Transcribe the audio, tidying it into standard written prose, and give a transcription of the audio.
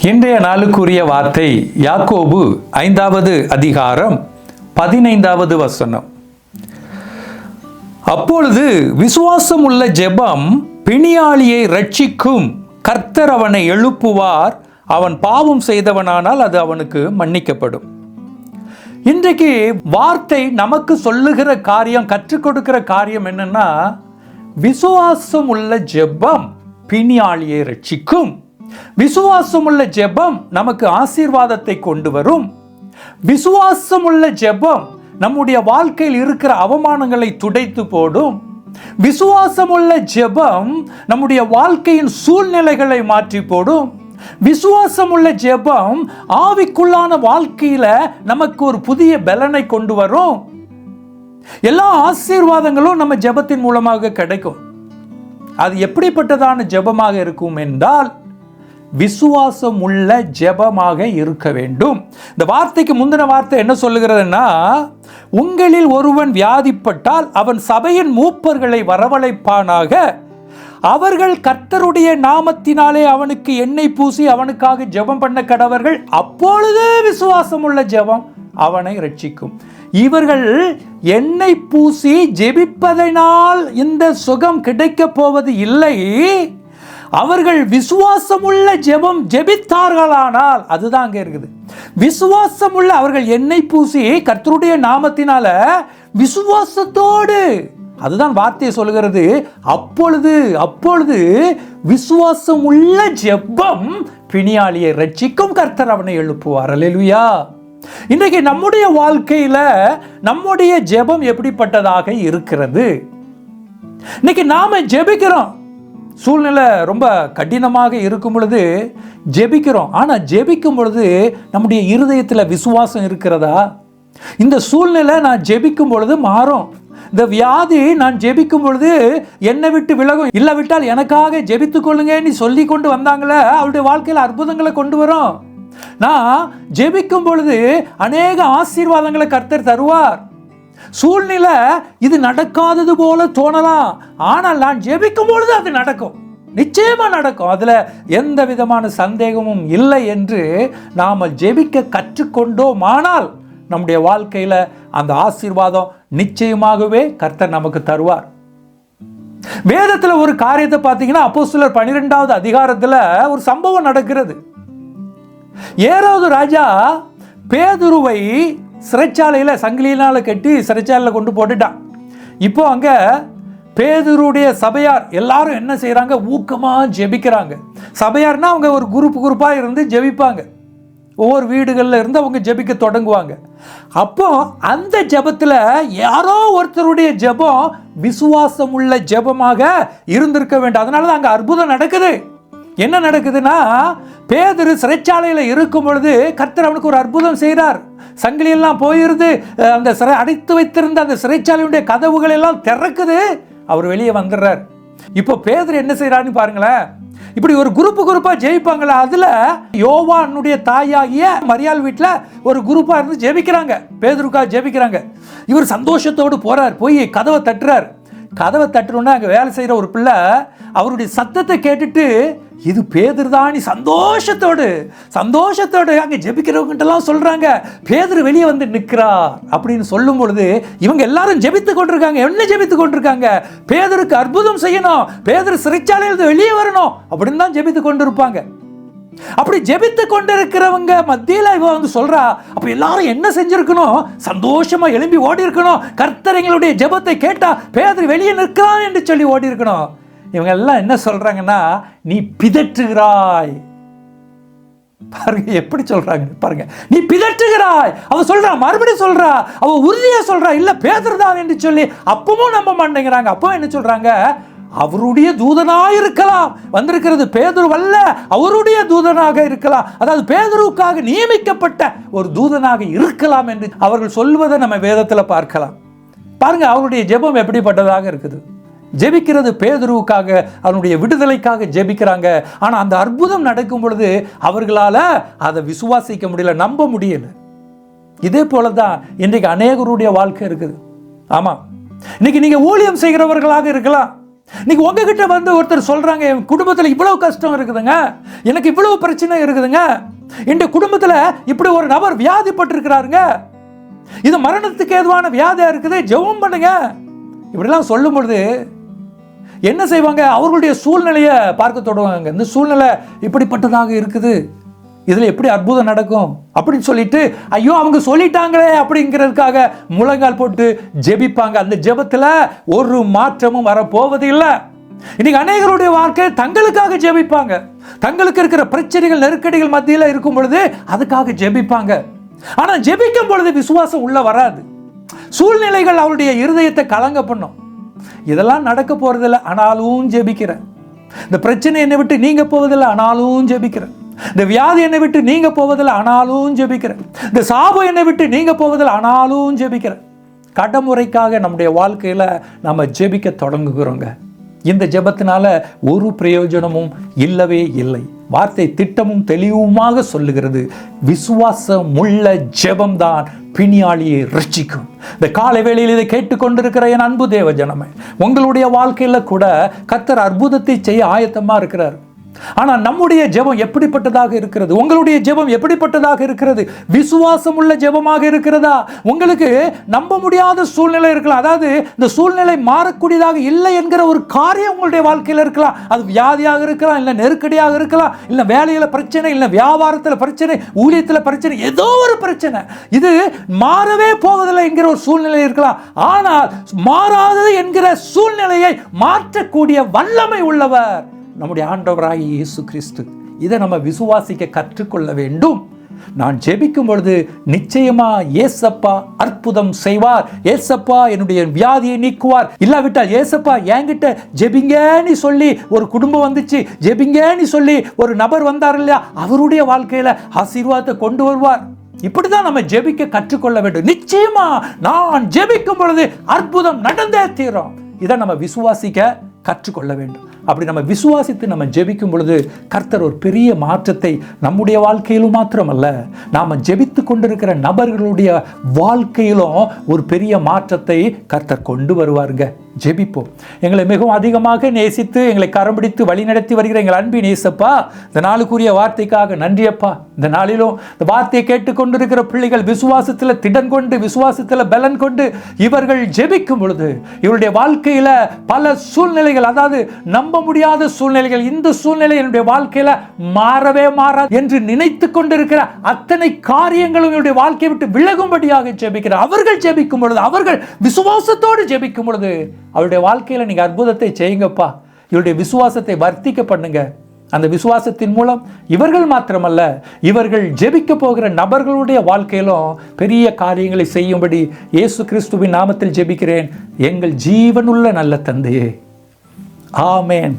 இன்றைய நாளுக்குரிய வார்த்தை யாக்கோபு 5வது அதிகாரம் 15வது வசனம். அப்பொழுது விசுவாசம் உள்ள ஜெபம் பிணியாளியை ரட்சிக்கும், கர்த்தர் அவனை எழுப்புவார், அவன் பாவம் செய்தவனானால் அது அவனுக்கு மன்னிக்கப்படும். இன்றைக்கு வார்த்தை நமக்கு சொல்லுகிற காரியம், கற்றுக் கொடுக்கிற காரியம் என்னன்னா, விசுவாசம் உள்ள ஜெபம் பிணியாளியை ரட்சிக்கும், விசுவாசம் உள்ள ஜெபம் நமக்கு ஆசீர்வாதத்தை கொண்டு வரும், விசுவாசம் உள்ள ஜெபம் நம்முடைய வாழ்க்கையில் இருக்கிற அவமானங்களை துடைத்து போடும், விசுவாசம் உள்ள ஜெபம் நம்முடைய வாழ்க்கையின் சூழ்நிலைகளை மாற்றி போடும், விசுவாசம் உள்ள ஜெபம் ஆவிக்குள்ளான வாழ்க்கையில நமக்கு ஒரு புதிய பலனை கொண்டு வரும். எல்லா ஆசீர்வாதங்களும் நம்ம ஜெபத்தின் மூலமாக கிடைக்கும். அது எப்படிப்பட்டதான ஜெபமாக இருக்கும் என்றால், விசுவாசம் உள்ள ஜெபமாக இருக்க வேண்டும். இந்த வார்த்தைக்கு முந்தின வார்த்தை என்ன சொல்லுகிறதுன்னா, உங்களில் ஒருவன் வியாதிப்பட்டால் அவன் சபையின் மூப்பர்களை வரவழைப்பானாக, அவர்கள் கர்த்தருடைய நாமத்தினாலே அவனுக்கு எண்ணெய் பூசி அவனுக்காக ஜெபம் பண்ண கடவர்கள், அப்பொழுது விசுவாசம் உள்ள ஜெபம் அவனை ரட்சிக்கும். இவர்கள் எண்ணெய் பூசி ஜெபிப்பதனால் இந்த சுகம் கிடைக்க போவது இல்லை, அவர்கள் விசுவாசமுள்ள ஜெபம் ஜெபித்தார்களானால், அதுதான் அங்கே இருக்குது. விசுவாசமுள்ள அவர்கள் எண்ணெய் பூசி கர்த்தருடைய நாமத்தினால விசுவாசத்தோடு, அதுதான் வார்த்தையை சொல்கிறது, அப்பொழுது விசுவாசம் உள்ள ஜெபம் பிணியாளியை ரட்சிக்கும், கர்த்தர் அவனை எழுப்புவார். அல்லேலூயா. இன்றைக்கு நம்முடைய வாழ்க்கையில நம்முடைய ஜெபம் எப்படிப்பட்டதாக இருக்கிறது? இன்னைக்கு நாம ஜெபிக்கிறோம், சூழ்நிலை ரொம்ப கடினமாக இருக்கும் பொழுது ஜெபிக்கிறோம். ஆனால் ஜெபிக்கும் பொழுது நம்முடைய இருதயத்தில் விசுவாசம் இருக்கிறதா? இந்த சூழ்நிலை நான் ஜெபிக்கும் பொழுது மாறும், இந்த வியாதி நான் ஜெபிக்கும் பொழுது என்னை விட்டு விலகும், இல்லாவிட்டால் எனக்காக ஜெபித்து கொள்ளுங்கன்னு சொல்லி கொண்டு வந்தாங்களே, அவருடைய வாழ்க்கையில் அற்புதங்களை கொண்டு வரும். நான் ஜெபிக்கும் பொழுது அநேக ஆசீர்வாதங்களை கர்த்தர் தருவார். சூழ்நிலை இது நடக்காதது போல தோணலாம், ஆனால் நான் ஜெபிக்கும் பொழுது அது நடக்கும், நிச்சயமா நடக்கும், அதுல எந்த விதமான சந்தேகமும் இல்லை என்று நாம ஜெபிக்க கற்றுக்கொண்டோமானால் நம்முடைய வாழ்க்கையில அந்த ஆசீர்வாதம் நிச்சயமாகவே கர்த்தர் நமக்கு தருவார். வேதத்துல ஒரு காரியத்தை பார்த்தீங்கன்னா, அப்போஸ்தலர் 12வது அதிகாரத்துல ஒரு சம்பவம் நடக்கிறது. ஏரோது ராஜா பேதுருவை சிறைச்சாலையில் சங்கிலியினால் கட்டி சிறைச்சாலையில் கொண்டு போட்டுட்டான். இப்போ அங்கே பேதுருடைய சபையார் எல்லாரும் என்ன செய்கிறாங்க? ஊக்கமாக ஜெபிக்கிறாங்க. சபையார்னா அவங்க ஒரு குரூப்பாக இருந்து ஜெபிப்பாங்க. ஒவ்வொரு வீடுகளில் இருந்து அவங்க ஜெபிக்க தொடங்குவாங்க. அப்போ அந்த ஜெபத்தில் யாரோ ஒருத்தருடைய ஜெபம் விசுவாசம் உள்ள ஜெபமாக இருந்திருக்க வேண்டும். அதனால தான் அங்கே அற்புதம் நடக்குது. என்ன நடக்குதுன்னா, பேதுரு சிறைச்சாலையில் இருக்கும் பொழுது கர்த்தர் அவனுக்கு ஒரு அற்புதம் செய்கிறார். சங்கிலியெல்லாம் போயிருது, அந்த அடைத்து வைத்திருந்த அந்த சிறைச்சாலையுடைய கதவுகள் எல்லாம் திறக்குது, அவர் வெளியே வந்துடுறார். இப்போ பேதுரு என்ன செய்யறான்னு பாருங்களேன். இப்படி ஒரு குரூப்பா ஜெயிப்பாங்களா, அதுல யோவானுடைய தாயாகிய மரியாள் வீட்டில் ஒரு குரூப்பா இருந்து ஜெபிக்கிறாங்க, பேதுருக்காக ஜெபிக்கிறாங்க. இவர் சந்தோஷத்தோடு போறார், போய் கதவை தட்டுறார். கதவை தட்டுறோன்னா அங்கே வேலை செய்கிற ஒரு பிள்ளை அவருடைய சத்தத்தை கேட்டுட்டு, இது பேதுரு தானி சந்தோஷத்தோடு அங்கே ஜெபிக்கிறவங்ககிட்டலாம் சொல்கிறாங்க, பேதுரு வெளியே வந்து நிற்கிறார் அப்படின்னு சொல்லும் பொழுது இவங்க எல்லாரும் ஜெபித்து கொண்டிருக்காங்க. என்ன ஜெபித்து கொண்டிருக்காங்க? பேதுருக்கு அற்புதம் செய்யணும், பேதுரு சிறைச்சாலையிலிருந்து வெளியே வரணும் அப்படின்னு தான் ஜெபித்து கொண்டிருப்பாங்க. அப்படி ஜெபித்து கொண்டிருக்கிறவங்க மத்தியில் இவ வந்து சொல்றா, அப்ப எல்லாரும் என்ன செஞ்சிருக்கணும்? சந்தோஷமா எழும்பி ஓடி இருக்கணும், கர்த்தர் எங்களுடைய ஜெபத்தை கேட்டா பேதுரு வெளியே நிற்கிறான் என்று சொல்லி ஓடி இருக்கணும். இவங்க எல்லாம் என்ன சொல்றாங்கன்னா, நீ பிதற்றுகிறாய். பாருங்க எப்படி சொல்றாங்க பாருங்க, நீ பிதற்றுகிறாய். அவ சொல்றா, மறுபடியும் சொல்றா, அவ உறுதியா சொல்றா, இல்ல பேதுரு தான் என்று சொல்லி. அப்பவும் நம்ப மாட்டேங்கிறாங்க. அப்போ என்ன சொல்றாங்க? அவருடைய தூதனாக இருக்கலாம், வந்திருக்கிறது பேதுரு அல்ல, அவருடைய தூதனாக இருக்கலாம், அதாவது பேதுருவுக்காக நியமிக்கப்பட்ட ஒரு தூதனாக இருக்கலாம் என்று அவர்கள் சொல்வதை நம்ம வேதத்தில் பார்க்கலாம். பாருங்க அவருடைய ஜெபம் எப்படிப்பட்டதாக இருக்குது. ஜெபிக்கிறது பேதுருவுக்காக, அவனுடைய விடுதலைக்காக ஜெபிக்கிறாங்க. ஆனால் அந்த அற்புதம் நடக்கும் பொழுது அவர்களால் அதை விசுவாசிக்க முடியல, நம்ப முடியல. இதே போல தான் இன்றைக்கு அநேகருடைய வாழ்க்கை இருக்குது. ஆமாம், இன்னைக்கு நீங்கள் ஊழியம் செய்கிறவர்களாக இருக்கலாம், இன்னைக்கு உங்ககிட்ட வந்து ஒருத்தர் சொல்றாங்க, என் குடும்பத்தில் இவ்வளவு கஷ்டம் இருக்குதுங்க, எனக்கு இவ்வளவு பிரச்சனை இருக்குதுங்க, இந்த குடும்பத்தில் இப்படி ஒரு நபர் வியாதிப்பட்டிருக்கிறாருங்க, இது மரணத்துக்கு ஏதுவான வியாதியா இருக்குது, ஜெபம் பண்ணுங்க. இப்படிலாம் சொல்லும் பொழுது என்ன செய்வாங்க? அவர்களுடைய சூழ்நிலையை பார்க்க தொடங்குவாங்க. இந்த சூழ்நிலை இப்படிப்பட்டதாக இருக்குது, இதில் எப்படி அற்புதம் நடக்கும் அப்படின்னு சொல்லிட்டு, ஐயோ அவங்க சொல்லிட்டாங்களே அப்படிங்கிறதுக்காக முழங்கால் போட்டு ஜெபிப்பாங்க. அந்த ஜெபத்தில் ஒரு மாற்றமும் வரப்போவது இல்லை. இன்னைக்கு அநேகருடைய வாழ்க்கை தங்களுக்காக ஜெபிப்பாங்க, தங்களுக்கு இருக்கிற பிரச்சனைகள் நெருக்கடிகள் மத்தியில் இருக்கும் பொழுது அதுக்காக ஜெபிப்பாங்க. ஆனால் ஜெபிக்கும் பொழுது விசுவாசம் உள்ள வராது. சூழ்நிலைகள் அவருடைய இருதயத்தை கலங்க பண்ணும். இதெல்லாம் நடக்க போறதில்லை, ஆனாலும் ஜெபிக்கிறேன். இந்த பிரச்சனை என்னை விட்டு நீங்க போவதில்லை, ஆனாலும் ஜெபிக்கிறேன். இந்த வியாதி என்னை விட்டு நீங்க போவதில்லை, ஆனாலும் ஜெபிக்கிறேன். இந்த சாபம் என்னை விட்டு நீங்க போவதில்லை, ஆனாலும் ஜெபிக்கிறேன். கடமுறைக்காக நம்முடைய வாழ்க்கையில நம்ம ஜெபிக்க தொடங்குகிறோங்க. இந்த ஜெபத்தினால ஒரு பிரயோஜனமும் இல்லவே இல்லை. வார்த்தை திட்டமும் தெளிவுமாக சொல்லுகிறது, விசுவாசமுள்ள ஜெபம்தான் பிணியாளியை ரட்சிக்கும். இந்த காலை வேளையில் இதை கேட்டுக்கொண்டிருக்கிற என் அன்பு தேவ ஜனமே, உங்களுடைய வாழ்க்கையில கூட கர்த்தர் அற்புதத்தை செய்ய ஆயத்தமா இருக்கிறார். ஆனால் நம்முடைய ஜெபம் எப்படிப்பட்டதாக இருக்கிறது? உங்களுடைய ஜெபம் எப்படிப்பட்டதாக இருக்கிறது? விசுவாசம் உள்ள ஜெபமாக இருக்கிறதா? உங்களுக்கு நம்ப முடியாத சூழ்நிலை இருக்கலாம், அதாவது இந்த சூழ்நிலை மாறக்கூடியதாக இல்லை என்கிற ஒரு காரியம் உங்களுடைய வாழ்க்கையில் இருக்கலாம். அது வியாதியாக இருக்கலாம், இல்லை நெருக்கடியாக இருக்கலாம், இல்லை வேலையில் பிரச்சனை, இல்லை வியாபாரத்தில் பிரச்சனை, ஊழியத்தில் பிரச்சனை, ஏதோ ஒரு பிரச்சனை. இது மாறவே போவதில்லை என்கிற ஒரு சூழ்நிலை இருக்கலாம். ஆனால் மாறாதது என்கிற சூழ்நிலையை மாற்றக்கூடிய வல்லமை உள்ளவர் நம்முடைய ஆண்டவராகிய இயேசு கிறிஸ்து. இதை நம்ம விசுவாசிக்க கற்றுக்கொள்ள வேண்டும். நான் ஜெபிக்கும் பொழுது நிச்சயமா ஏசப்பா அற்புதம் செய்வார், ஏசப்பா என்னுடைய வியாதியை நீக்குவார். இல்லாவிட்டால் ஏசப்பா என்கிட்ட ஜெபிங்கன்னு சொல்லி ஒரு குடும்பம் வந்துச்சு, ஜெபிங்கன்னு சொல்லி ஒரு நபர் வந்தார் இல்லையா, அவருடைய வாழ்க்கையில ஆசீர்வாதத்தை கொண்டு வருவார். இப்படிதான் நம்ம ஜெபிக்க கற்றுக்கொள்ள வேண்டும். நிச்சயமா நான் ஜெபிக்கும் பொழுது அற்புதம் நடந்தே தீரும். இதை நம்ம விசுவாசிக்க கற்றுக்கொள்ள வேண்டும். அப்படி நம்ம விசுவாசித்து நம்ம ஜெபிக்கும் பொழுது கர்த்தர் ஒரு பெரிய மாற்றத்தை நம்முடைய வாழ்க்கையிலும் மாத்திரமல்ல, நாம் ஜெபித்து கொண்டிருக்கிற நபர்களுடைய வாழ்க்கையிலும் ஒரு பெரிய மாற்றத்தை கர்த்தர் கொண்டு வருவாருங்க. ஜெபிப்போம். எங்களை மிகவும் அதிகமாக நேசித்து எங்களை கரம் பிடித்து வழி நடத்தி வருகிற எங்கள் அன்பின் இயேசப்பா, இந்த நாளுக்குரிய வார்த்தைக்காக நன்றியப்பா. இந்த நாளிலும் இந்த வார்த்தையை கேட்டுக்கொண்டிருக்கிற பிள்ளைகள் விசுவாசத்தில் திடன் கொண்டு, விசுவாசத்தில் பலன் கொண்டு இவர்கள் ஜெபிக்கும் பொழுது இவருடைய வாழ்க்கையில் பல சூழ்நிலைகள், அதாவது நம்ப முடியாத சூழ்நிலைகள், இந்த சூழ்நிலை என்னுடைய வாழ்க்கையில மாறவே மாறாது என்று நினைத்து கொண்டிருக்கிற அத்தனை காரியங்களும் என்னுடைய வாழ்க்கையை விட்டு விலகும்படியாக ஜெபிக்கிறார். அவர்கள் ஜெபிக்கும் பொழுது, அவர்கள் விசுவாசத்தோடு ஜெபிக்கும் பொழுது அவருடைய வாழ்க்கையில நீங்க அற்புதத்தை செய்யுங்கப்பா. இவருடைய விசுவாசத்தை வர்த்திக்க பண்ணுங்க. அந்த விசுவாசத்தின் மூலம் இவர்கள் மாத்திரமல்ல, இவர்கள் ஜெபிக்க போகிற நபர்களுடைய வாழ்க்கையிலும் பெரிய காரியங்களை செய்யும்படி இயேசு கிறிஸ்துவின் நாமத்தில் ஜெபிக்கிறேன், எங்கள் ஜீவனுள்ள நல்ல தந்தையே. ஆமென்.